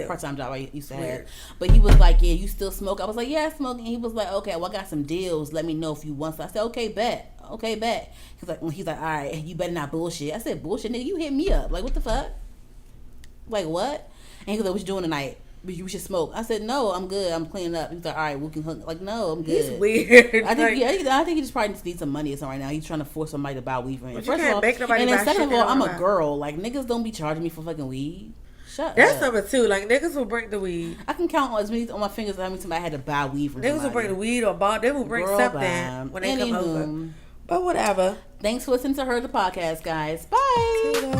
part-time job I used to have. But he was like, yeah, you still smoke? I was like, yeah, I smoke. And he was like, okay, well, I got some deals. Let me know if you want. So I said, okay, bet. He's like, all right, you better not bullshit. I said, bullshit, nigga, you hit me up. Like, what the fuck? Like, what? And he was like, what you doing tonight? We should smoke. I said, no, I'm good. I'm cleaning up. He's like, all right, we can hook. Like, no, I'm good. He's weird. I think he just probably needs some money or something right now. He's trying to force somebody to buy weed for him. But First of all, and then second of all, I'm a girl. Like, niggas don't be charging me for fucking weed. Shut That's up. number two. Like, niggas will bring the weed. I can count on as many on my fingers how many times I had to buy weed from Niggas will bring the weed or ball. They will bring something when they come over. But whatever. Thanks for listening to Her the Podcast, guys. Bye.